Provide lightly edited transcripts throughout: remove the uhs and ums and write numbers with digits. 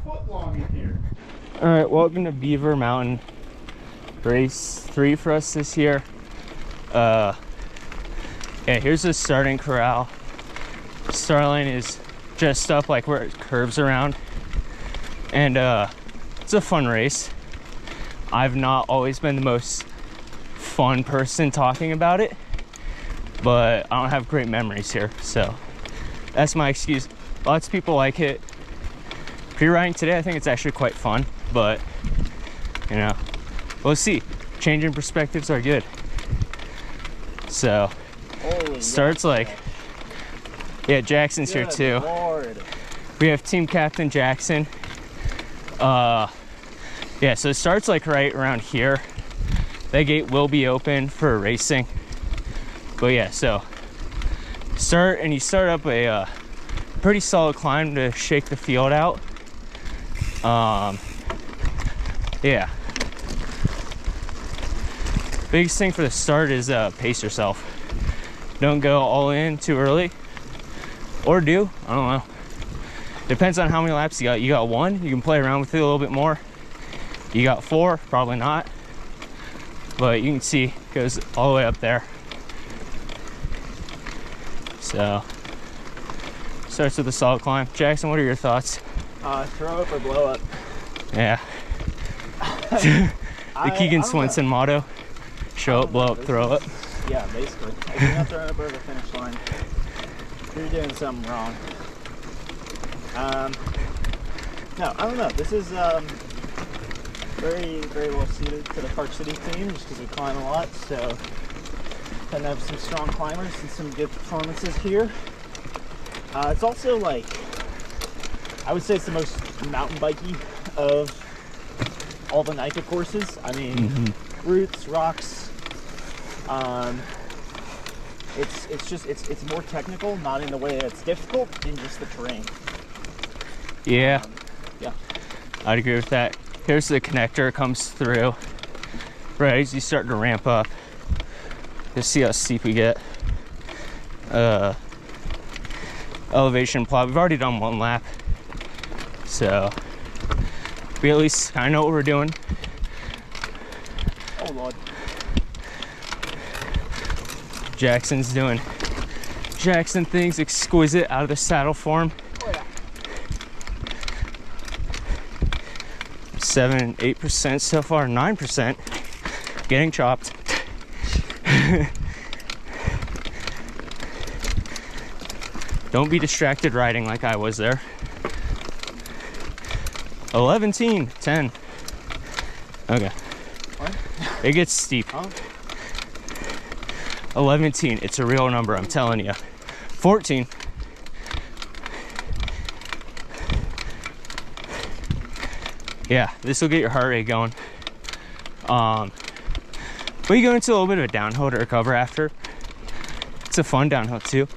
foot long in here. All right, welcome to Beaver Mountain. Race 3 for us this year. Yeah, here's the starting corral. Start line is just up like where it curves around. And it's a fun race. I've not always been the most fun person talking about it, but I don't have great memories here, so that's my excuse. Lots of people like it. Pre-riding today, I think it's actually quite fun, but you know, we'll see. Changing perspectives are good. So starts like, yeah, Jackson's here too. Lord. We have team captain Jackson. Yeah, so it starts like right around here. That gate will be open for racing. But yeah, so start, and you start up a pretty solid climb to shake the field out. Yeah. Biggest thing for the start is pace yourself. Don't go all in too early. Or do, I don't know. Depends on how many laps you got. You got 1, you can play around with it a little bit more. You got 4, probably not. But you can see it goes all the way up there. So starts with a solid climb. Jackson, what are your thoughts? Throw up or blow up. Yeah. The Keegan Swenson motto. Show up, blow up, throw up. Yeah, basically. If you're not throwing up over the finish line, you're doing something wrong. No, I don't know. This is very, very well suited to the Park City team just because we climb a lot. So, tend to have some strong climbers and some good performances here. It's also like, I would say it's the most mountain bikey of all the NICA courses. I mean, routes, rocks. It's more technical, not in the way that it's difficult, in just the terrain. Yeah. Yeah. I'd agree with that. Here's the connector, comes through. Right as you start to ramp up. Just see how steep we get. Elevation plot. We've already done 1 lap. So we at least kind of know what we're doing. Oh Lord. Jackson's doing Jackson things, exquisite out of the saddle form. Oh yeah. 7-8% so far, 9% getting chopped. Don't be distracted riding like I was there. 11, 10. Okay. What? It gets steep. Huh? 11, it's a real number, I'm telling you. 14. Yeah, this will get your heart rate going. But you go into a little bit of a downhill to recover after. It's a fun downhill too.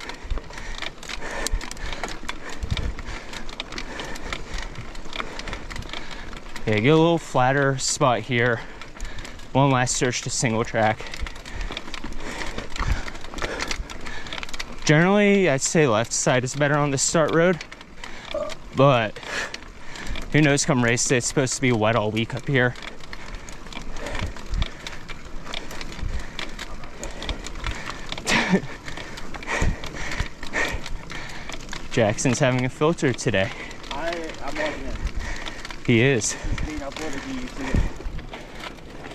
Okay, get a little flatter spot here. 1 last search to single track. Generally, I'd say left side is better on the start road, but who knows come race day, it's supposed to be wet all week up here. Jackson's having a filter today. I'm logging in. He is. It's being uploaded to YouTube.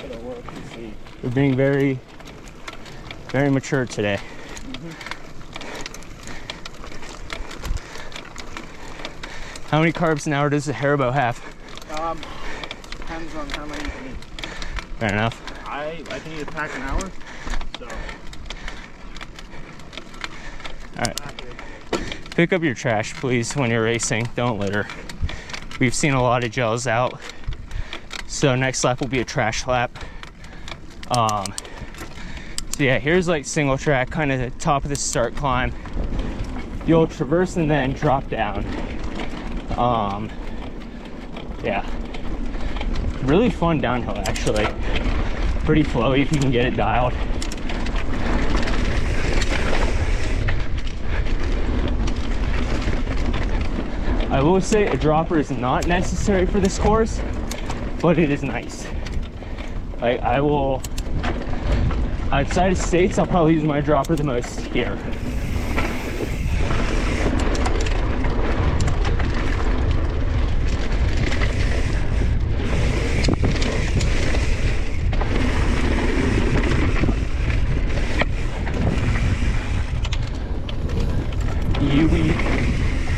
It'll work, you see. We're being very, very mature today. How many carbs an hour does the Haribo have? Depends on how many you can eat. Fair enough. I can eat a pack an hour, so. Alright. Pick up your trash, please, when you're racing. Don't litter. We've seen a lot of gels out. So next lap will be a trash lap. So yeah, here's like single track, kind of the top of the start climb. You'll traverse and then drop down. Yeah, really fun downhill actually. Pretty flowy if you can get it dialed. I will say a dropper is not necessary for this course, but it is nice. Like, I will, outside of states, I'll probably use my dropper the most here.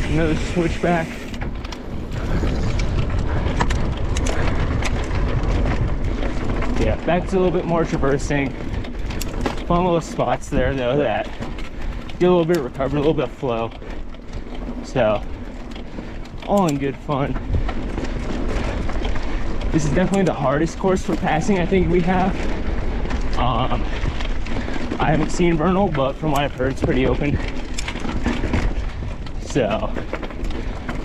Another switchback. Yeah, back to a little bit more traversing. Fun little spots there though that get a little bit of recovery, a little bit of flow. So, all in good fun. This is definitely the hardest course for passing I think we have. I haven't seen Vernal, but from what I've heard, it's pretty open. So,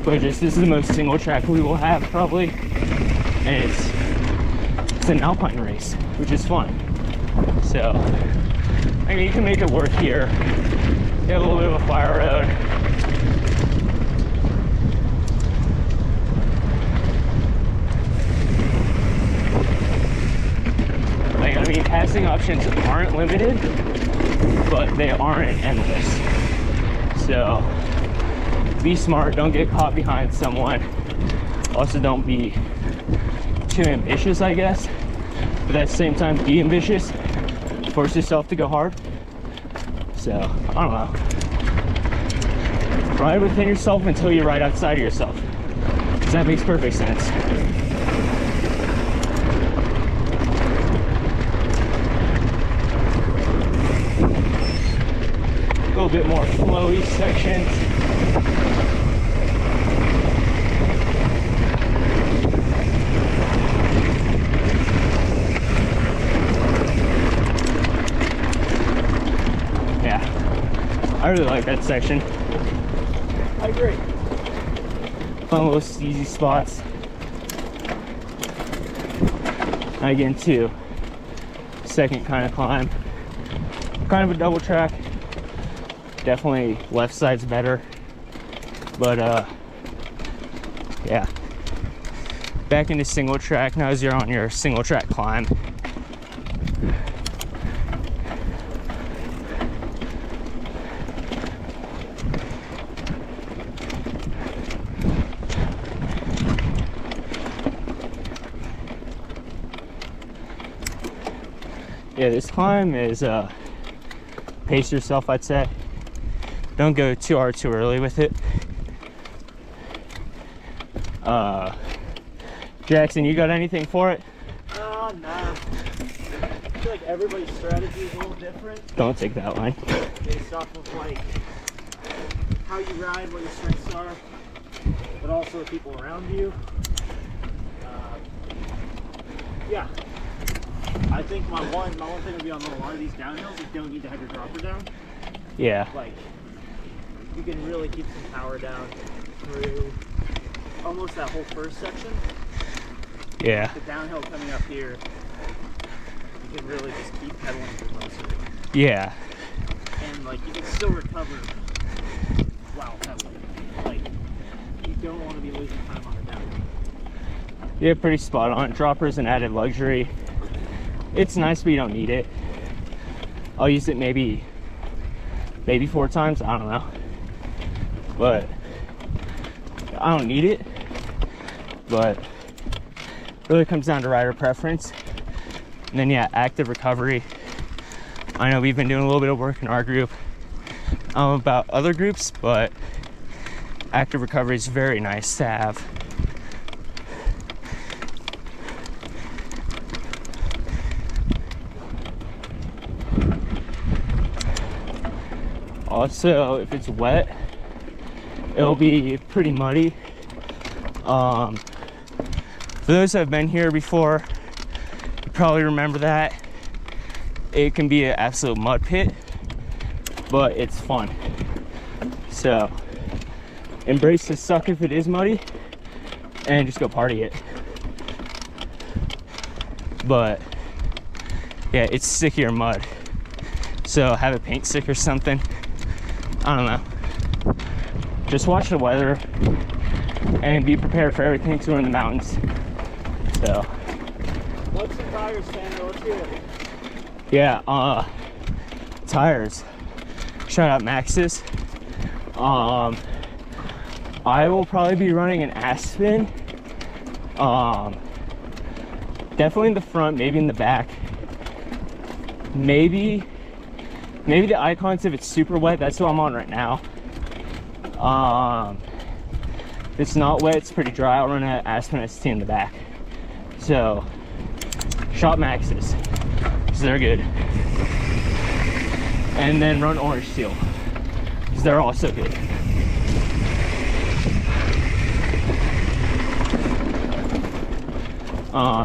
but just this is the most single track we will have probably, and it's an alpine race, which is fun. So, I mean, you can make it work here. You have a little bit of a fire road. Like, I mean, passing options aren't limited, but they aren't endless. So, be smart, don't get caught behind someone. Also, don't be too ambitious, I guess. But at the same time, be ambitious. Force yourself to go hard. So, I don't know. Ride within yourself until you ride outside of yourself. Because that makes perfect sense. A little bit more flowy sections. I really like that section. I agree. Fun little easy spots. I get into second kind of climb. Kind of a double track. Definitely left side's better. But yeah. Back into single track now as you're on your single track climb. Yeah, this climb is pace yourself, I'd say. Don't go too hard too early with it. Jackson, you got anything for it? Nah. I feel like everybody's strategy is a little different. Don't take that line. Based off of like how you ride, what your strengths are, but also the people around you. Yeah. I think my one thing would be on a lot of these downhills, you don't need to have your dropper down. Yeah. Like, you can really keep some power down through almost that whole first section. Yeah. The downhill coming up here, you can really just keep pedaling through most of it. Yeah. And like, you can still recover while pedaling. Like, you don't want to be losing time on the downhill. Yeah, pretty spot on. Dropper's an added luxury. It's nice, but you don't need it. I'll use it maybe 4 times, I don't know. But I don't need it. But it really comes down to rider preference. And then yeah, active recovery. I know we've been doing a little bit of work in our group. I don't know about other groups, but active recovery is very nice to have. Also, if it's wet, it'll be pretty muddy. For those that have been here before, you probably remember that. It can be an absolute mud pit, but it's fun. So, embrace the suck if it is muddy, and just go party it. But, yeah, it's stickier mud. So, have a paint stick or something. I don't know. Just watch the weather. and be prepared for everything to in the mountains. So What's the tires, Tanner? Let's hear it. yeah, tires. Shout out Maxxis. I will probably be running an Aspen. Definitely in the front, maybe in the back. Maybe the Icons if it's super wet. That's what I'm on right now. If it's not wet, it's pretty dry, I'll run an Aspen ST in the back. So shop Maxxis, because they're good. And then run Orange Steel, because they're also good.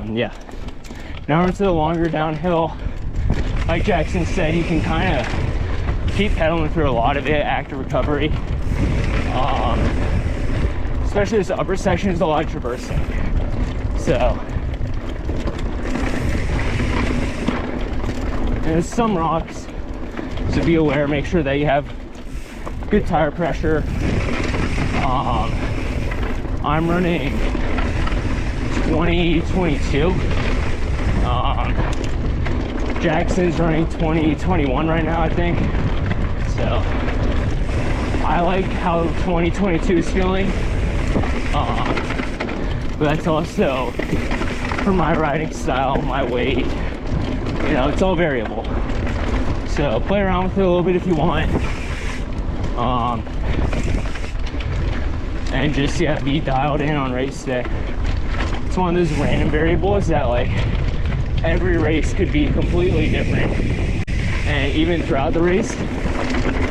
Yeah. Now we're into the longer downhill. Like Jackson said, you can kind of keep pedaling through a lot of it, active recovery. Especially this upper section is a lot of traversing. So, and there's some rocks, so be aware, make sure that you have good tire pressure. I'm running 2022. Jackson's running 2021 right now, I think. So I like how 2022 is feeling. But that's also for my riding style, my weight. You know, it's all variable. So play around with it a little bit if you want. And just, yeah, be dialed in on race day. It's one of those random variables that, like, every race could be completely different. And even throughout the race,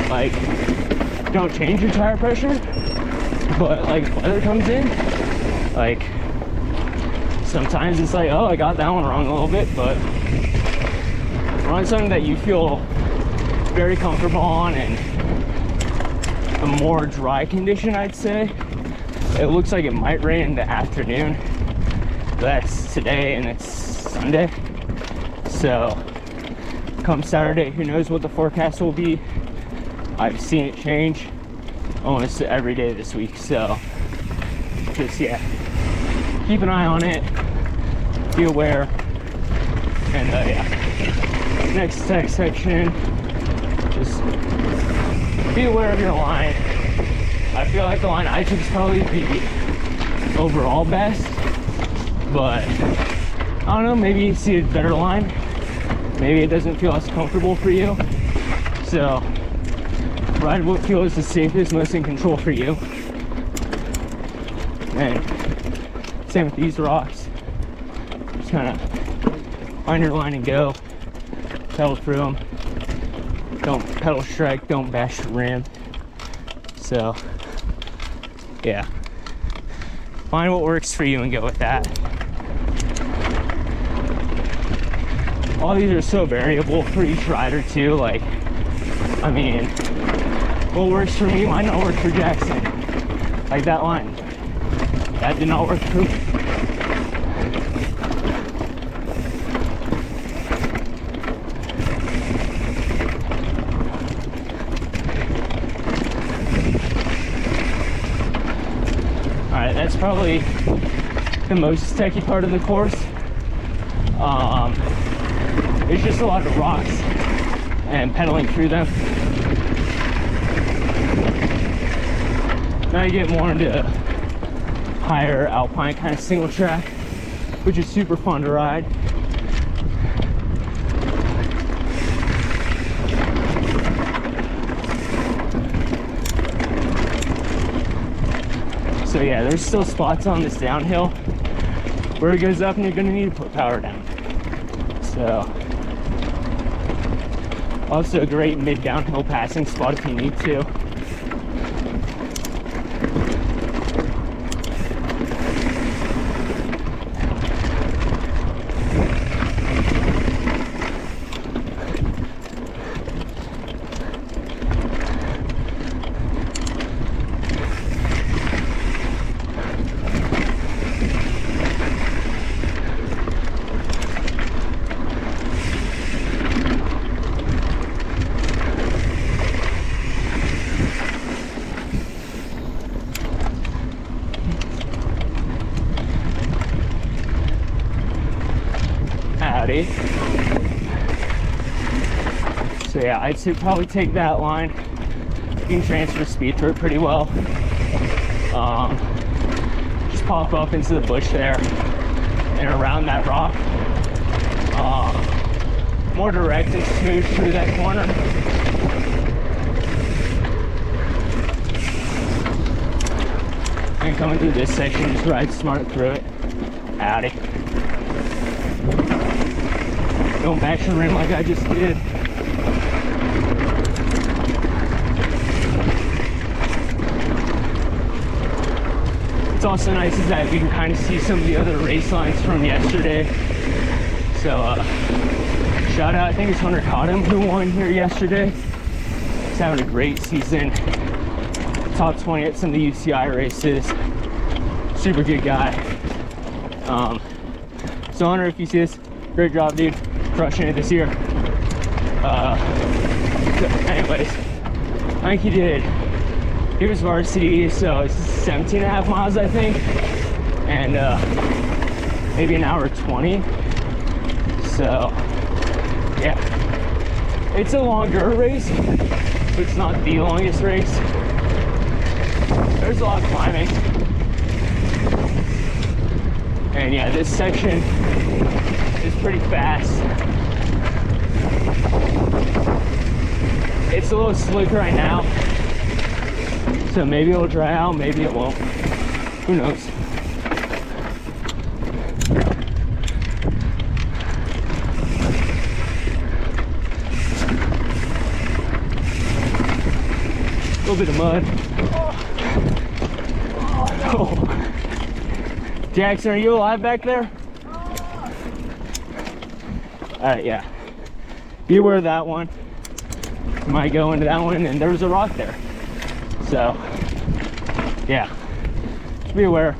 like, don't change your tire pressure, but like if weather comes in, like sometimes it's like, oh, I got that one wrong a little bit, but run something that you feel very comfortable on and a more dry condition, I'd say. It looks like it might rain in the afternoon. That's today and it's Sunday. So come Saturday, who knows what the forecast will be. I've seen it change almost every day this week. So just, yeah, keep an eye on it, be aware. And yeah, next section, just be aware of your line. I feel like the line I took is probably the overall best, but I don't know, maybe you see a better line, maybe it doesn't feel as comfortable for you. So ride what feels the safest, most in control for you. And same with these rocks, just kind of find your line and go, pedal through them, don't pedal strike, don't bash the rim. So yeah, find what works for you and go with that. All these are so variable for each rider too. Like, I mean, what works for me might not work for Jackson. Like that line, that did not work for me. Alright, that's probably the most techie part of the course. It's just a lot of rocks and pedaling through them. Now you get more into higher alpine kind of single track, which is super fun to ride. So yeah, there's still spots on this downhill where it goes up and you're gonna need to put power down. So also a great mid downhill passing spot if you need to. Howdy. So yeah, I'd say probably take that line. You can transfer speed through it pretty well. Just pop up into the bush there and around that rock. More direct and smooth through that corner. And coming through this section, just ride smart through it. Howdy. Going back to the rim like I just did. What's also nice is that we can kind of see some of the other race lines from yesterday. So, shout out, I think it's Hunter Cottom who won here yesterday. He's having a great season. Top 20 at some of the UCI races. Super good guy. So Hunter, if you see this, great job, dude. Crushing it this year. Anyways, I think he did. He was varsity, so it's 17.5 miles, I think. And maybe an hour 20. So, yeah. It's a longer race, but it's not the longest race. There's a lot of climbing. And yeah, this section is pretty fast. It's a little slick right now. So maybe it'll dry out, maybe it won't. Who knows? A little bit of mud. Oh. Jackson, are you alive back there? Alright, yeah. Be aware of that one. You might go into that one and there was a rock there. So, yeah. Just be aware.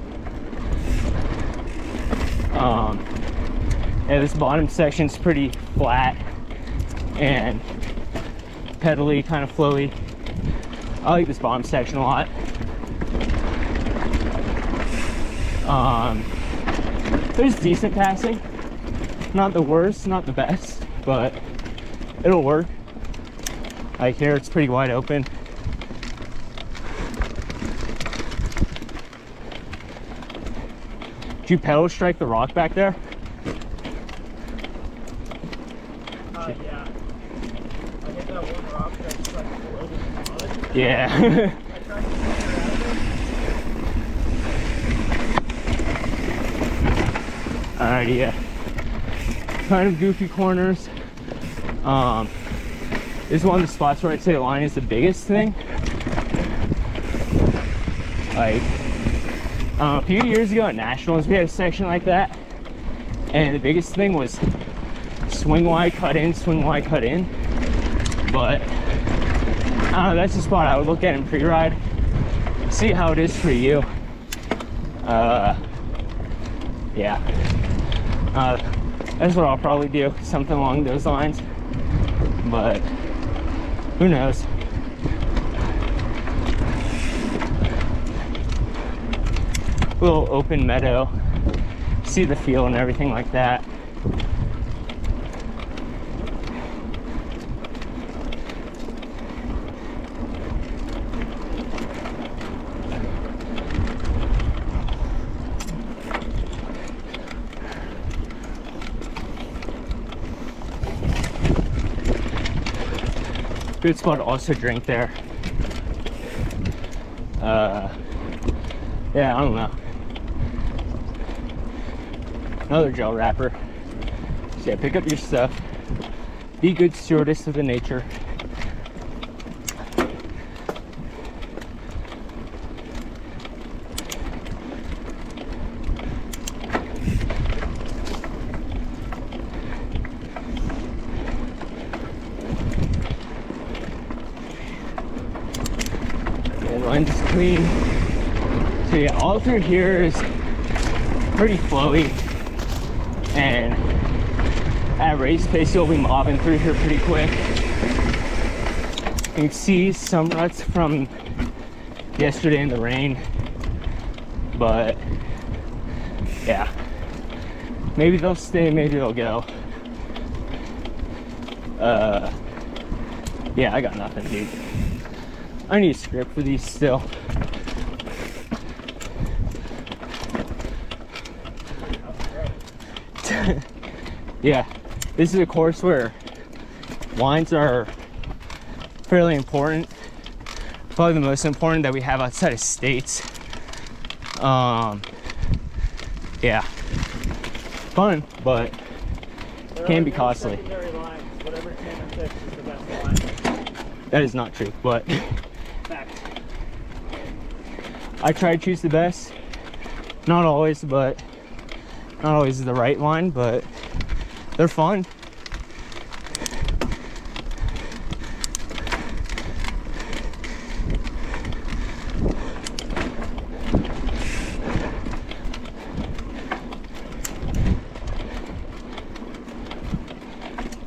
Yeah, this bottom section's pretty flat and pedally, kind of flowy. I like this bottom section a lot. There's decent passing. Not the worst, not the best, but it'll work. Like here, it's pretty wide open. Did you pedal strike the rock back there? Yeah. I hit that one rock that's like floating in mud. Yeah. I tried to get her out of there. Alrighty, yeah. Kind of goofy corners. This is one of the spots where I'd say the line is the biggest thing. Like, a few years ago at Nationals, we had a section like that. And the biggest thing was swing wide, cut in, swing wide, cut in. But, I don't know, that's the spot I would look at in pre-ride. See how it is for you. Yeah. That's what I'll probably do, something along those lines. But who knows? Little open meadow, see the field and everything like that. Good spot to also drink there. Yeah, I don't know. Another gel wrapper. So yeah, pick up your stuff. Be good stewardess of the nature. Yeah, the line's clean. So yeah, all through here is pretty flowy. And at race pace, you'll be mobbing through here pretty quick. You can see some ruts from yesterday in the rain, but yeah, maybe they'll stay, maybe they'll go. Yeah, I got nothing, dude. I need a script for these still. Yeah, this is a course where lines are fairly important. Probably the most important that we have outside of states. Yeah, fun, but can be costly. Lines. Whatever Tanner picks is the best line. That is not true, but Fact. I try to choose the best. Not always, but not always the right line, but they're fun.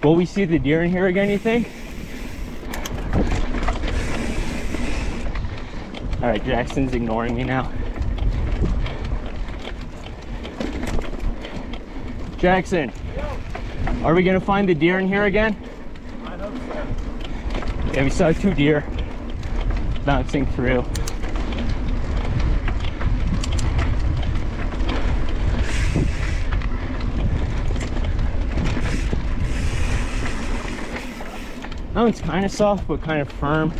Will we see the deer in here again, you think? All right, Jackson's ignoring me now. Jackson, are we gonna find the deer in here again? I hope so. Yeah, we saw 2 deer bouncing through. That one's kind of soft, but kind of firm,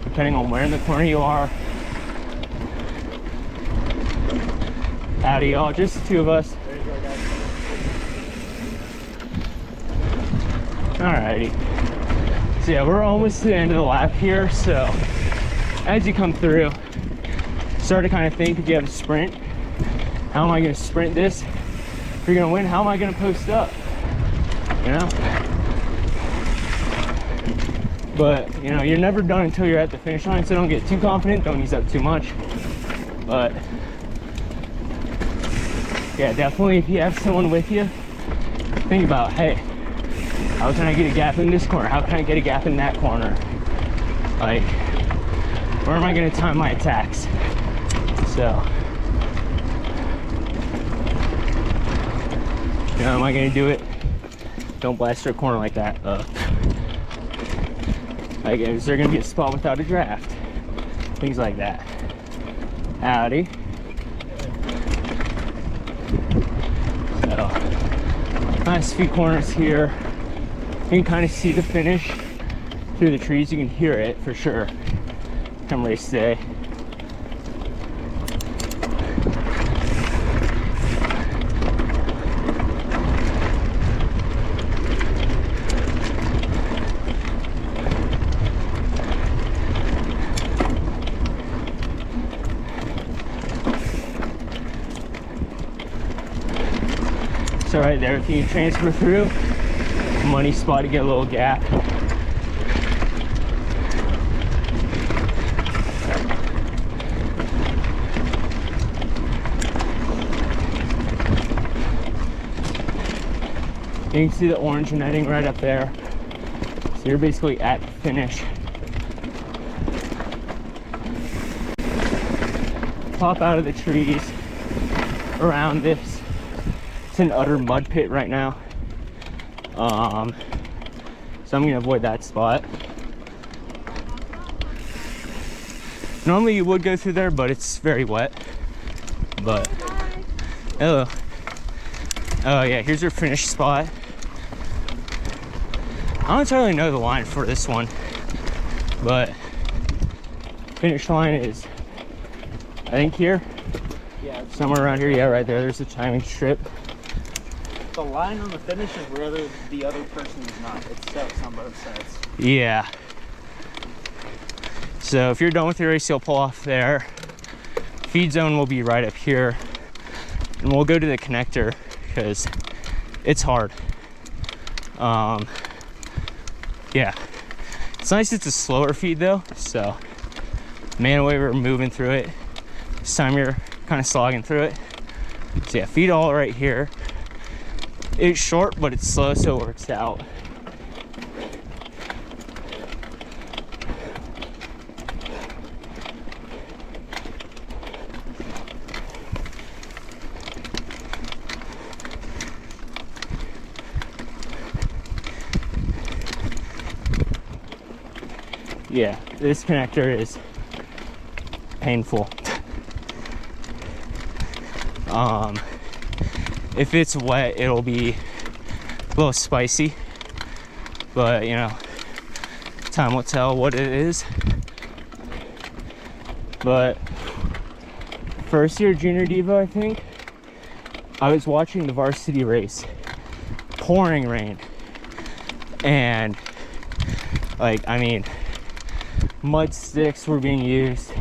depending on where in the corner you are. Howdy, y'all. Just the 2 of us. There you go, guys. Alrighty. So yeah, we're almost to the end of the lap here. So as you come through, start to kind of think, if you have a sprint, how am I going to sprint this? If you're going to win, how am I going to post up? You know? But, you know, you're never done until you're at the finish line, so don't get too confident, don't use up too much. But, yeah, definitely if you have someone with you, think about, hey, how can I get a gap in this corner? How can I get a gap in that corner? Like, where am I gonna time my attacks? So, you know, am I gonna do it? Don't blast through a corner like that. Like, is there gonna be a spot without a draft? Things like that. Howdy. So, nice few corners here. You can kind of see the finish through the trees. You can hear it for sure. Come race day. So right there, if you can transfer through, money spot to get a little gap. You can see the orange netting right up there. So you're basically at the finish. Pop out of the trees around this. It's an utter mud pit right now. So I'm gonna avoid that spot. Normally you would go through there, but it's very wet. But hello. Oh yeah, here's your finish spot. I don't entirely know the line for this one, but finish line is, I think here. Yeah. Somewhere around here. Yeah, right there. There's the timing strip. The line on the finish is where the other person is not. It steps on both sides. Yeah. So if you're done with your race, you'll pull off there. Feed zone will be right up here. And we'll go to the connector because it's hard. Yeah. It's nice it's a slower feed though. So man, way we're moving through it. This time you're kind of slogging through it. So yeah, feed all right here. It's short, but it's slow, so it works out. yeah, this connector is painful. If it's wet, it'll be a little spicy, but you know, time will tell what it is. But first year junior diva, I think, I was watching the varsity race, pouring rain, and like, I mean, mud sticks were being used.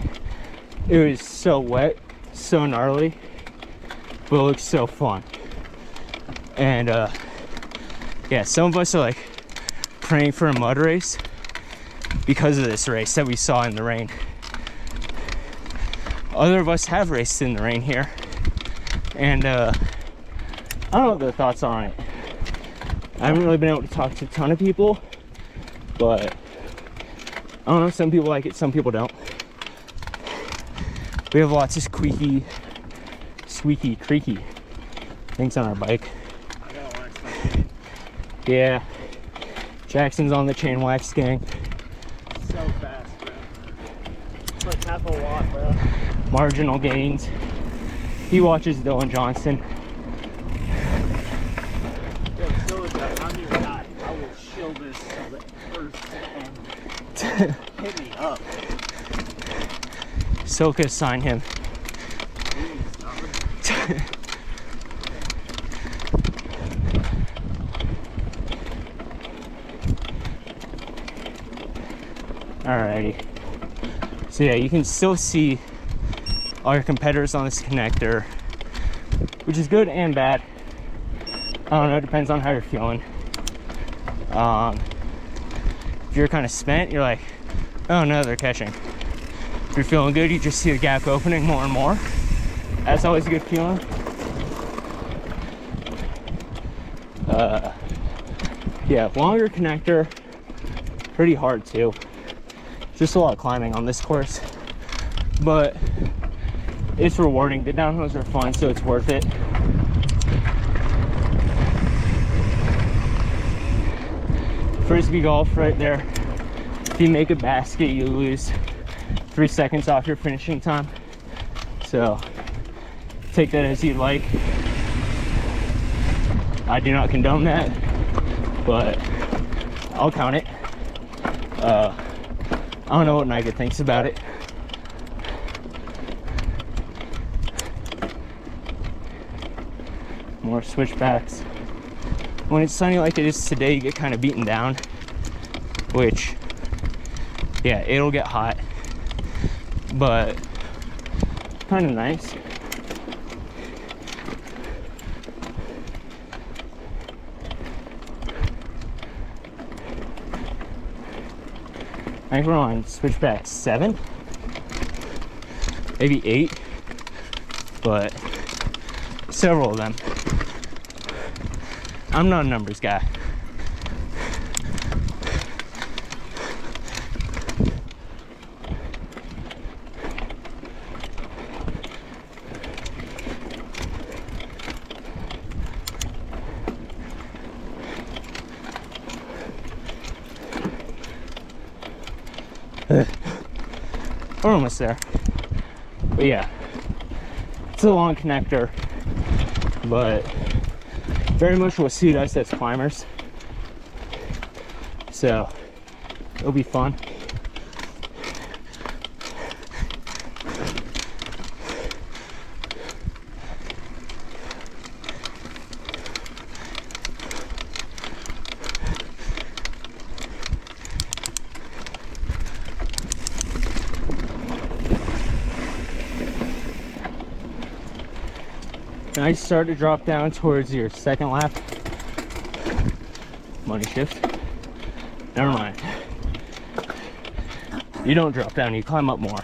It was so wet, so gnarly, but it looked so fun. And yeah, some of us are like praying for a mud race because of this race that we saw in the rain. Other of us have raced in the rain here, and I don't know what their thoughts are on it. I haven't really been able to talk to a ton of people, but I don't know, some people like it, some people don't. We have lots of squeaky, creaky things on our bike. Yeah, Jackson's on the chain wax gang. So fast, bro. It's like half a watt, bro. Marginal gains. He watches Dylan Johnson. Yo, so I'm your guy. I will shill this till the first end. Hit me up. Soka, sign him. Alrighty. So yeah, you can still see all your competitors on this connector, which is good and bad. I don't know, it depends on how you're feeling. If you're kind of spent, you're like, oh no, they're catching. If you're feeling good, you just see the gap opening more and more. That's always a good feeling. Yeah, longer connector, pretty hard too. Just a lot of climbing on this course, but it's rewarding. The downhills are fun, so it's worth it. Frisbee golf right there. If you make a basket, you lose 3 seconds off your finishing time. So take that as you'd like. I do not condone that, but I'll count it. I don't know what NICA thinks about it. More switchbacks. When it's sunny like it is today, you get kind of beaten down, which, yeah, it'll get hot, but kind of nice. I think we're on switchback 7, maybe 8, but several of them. I'm not a numbers guy. We're almost there. But yeah, it's a long connector, but very much will suit us as climbers. So it'll be fun. Nice start to drop down towards your second lap. Money shift. Never mind. You don't drop down, you climb up more.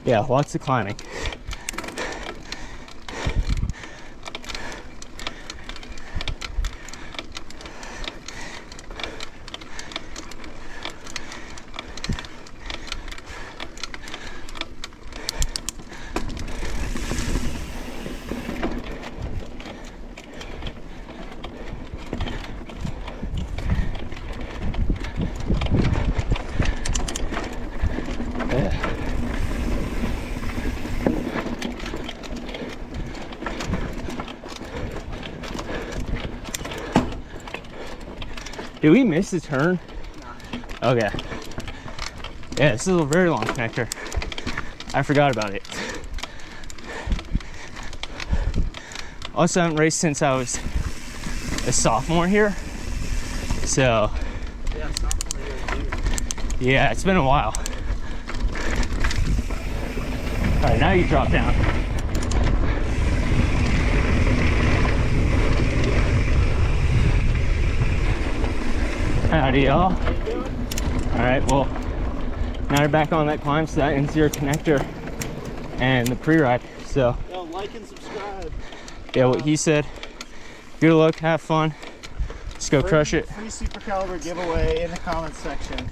Yeah, lots of climbing. Did we miss the turn? Okay. Yeah, this is a very long connector. I forgot about it. Also, I haven't raced since I was a sophomore here. So, yeah, it's been a while. All right, now you drop down. Howdy, y'all. All right, well, now you're back on that climb, so that ends your connector and the pre-ride. So, yo, like and subscribe. Yeah, what he said. Good luck, have fun. Let's go crush it. Free super caliber giveaway in the comments section.